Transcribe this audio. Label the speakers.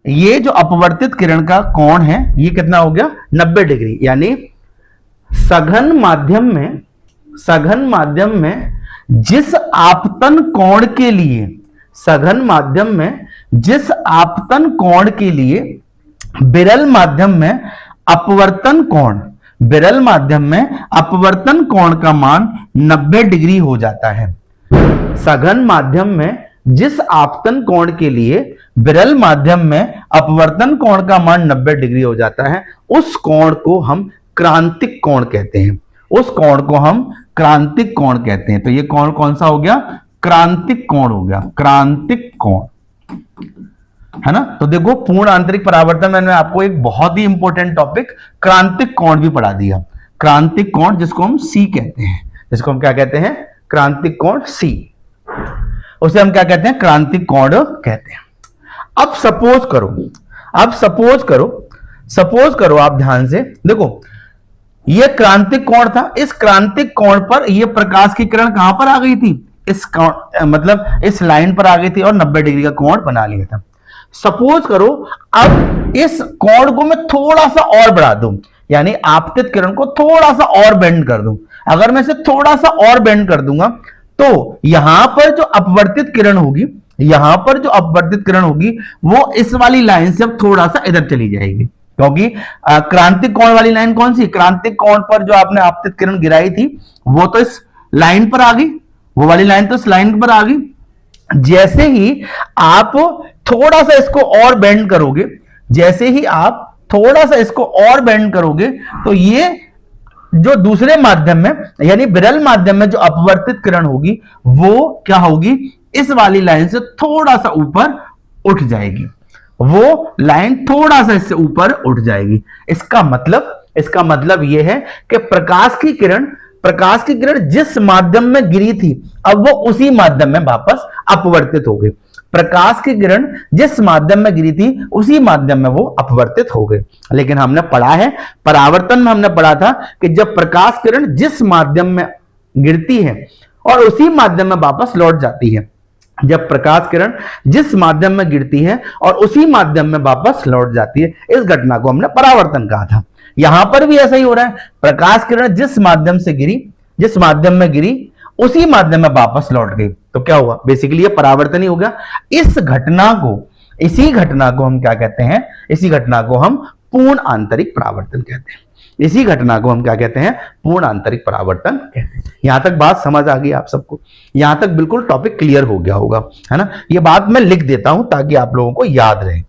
Speaker 1: ये जो अपवर्तित किरण का कोण है ये कितना हो गया 90 डिग्री, यानी सघन माध्यम में जिस आपतन कोण के लिए, सघन माध्यम में जिस आपतन कोण के लिए विरल माध्यम में अपवर्तन कोण का मान 90 डिग्री हो जाता है। सघन माध्यम में जिस आपतन कोण के लिए विरल माध्यम में अपवर्तन कोण का मान 90 डिग्री हो जाता है, उस कोण को हम क्रांतिक कोण कहते हैं। उस कोण को हम क्रांतिक कोण कहते हैं। तो ये कोण कौन सा हो गया? क्रांतिक कोण हो गया, क्रांतिक कोण, है ना। तो देखो पूर्ण आंतरिक परावर्तन मैंने आपको एक बहुत ही इंपॉर्टेंट टॉपिक क्रांतिक कोण भी पढ़ा दिया। क्रांतिक कोण जिसको हम सी कहते हैं, जिसको हम क्या कहते हैं? क्रांतिक कोण सी, उसे हम क्या कहते हैं? क्रांतिक कोण कहते हैं। अब सपोज करो आप ध्यान से देखो, यह क्रांतिक कोण था। इस क्रांतिक कोण पर यह प्रकाश की किरण कहां पर आ गई थी? मतलब इस लाइन पर आ गई थी और 90 डिग्री का कोण बना लिया था। सपोज करो अब इस कोण को मैं थोड़ा सा और बढ़ा दूं, यानी आपतित किरण को थोड़ा सा और बेंड कर दूं। अगर मैं इसे थोड़ा सा और बेंड कर दूंगा तो यहां पर जो अपवर्तित किरण होगी वो इस वाली लाइन से अब थोड़ा सा इधर चली जाएगी, क्योंकि क्रांतिक कोण वाली लाइन कौन सी? क्रांतिक कोण पर जो आपने आपतित किरण गिराई थी वो तो इस लाइन पर आ गई, वो वाली लाइन तो इस लाइन पर आ गई। जैसे ही आप थोड़ा सा इसको और बेंड करोगे, तो ये जो दूसरे माध्यम में यानी विरल माध्यम में जो अपवर्तित किरण होगी वो क्या होगी? इस वाली लाइन से थोड़ा सा ऊपर उठ जाएगी, वो लाइन थोड़ा सा इससे ऊपर उठ जाएगी। इसका मतलब यह है कि प्रकाश की किरण जिस माध्यम में गिरी थी अब वो उसी माध्यम में वापस अपवर्तित हो गई। प्रकाश की किरण जिस माध्यम में गिरी थी उसी माध्यम में वो अपवर्तित हो गई। लेकिन हमने पढ़ा है, परावर्तन में हमने पढ़ा था कि जब प्रकाश किरण जिस माध्यम में गिरती है और उसी माध्यम में वापस लौट जाती है, जब प्रकाश किरण जिस माध्यम में गिरती है और उसी माध्यम में वापस लौट जाती है, इस घटना को हमने परावर्तन कहा था। यहां पर भी ऐसा ही हो रहा है, प्रकाश किरण जिस माध्यम में गिरी उसी माध्यम में वापस लौट गई, तो क्या हुआ? बेसिकली ये परावर्तन ही हो गया। इसी घटना को हम क्या कहते हैं? इसी घटना को हम पूर्ण आंतरिक परावर्तन कहते हैं। इसी घटना को हम क्या कहते हैं? पूर्ण आंतरिक परावर्तन कहते हैं। यहां तक बात समझ आ गई आप सबको? यहां तक बिल्कुल टॉपिक क्लियर हो गया होगा, है ना। ये बात मैं लिख देता हूं ताकि आप लोगों को याद रहे।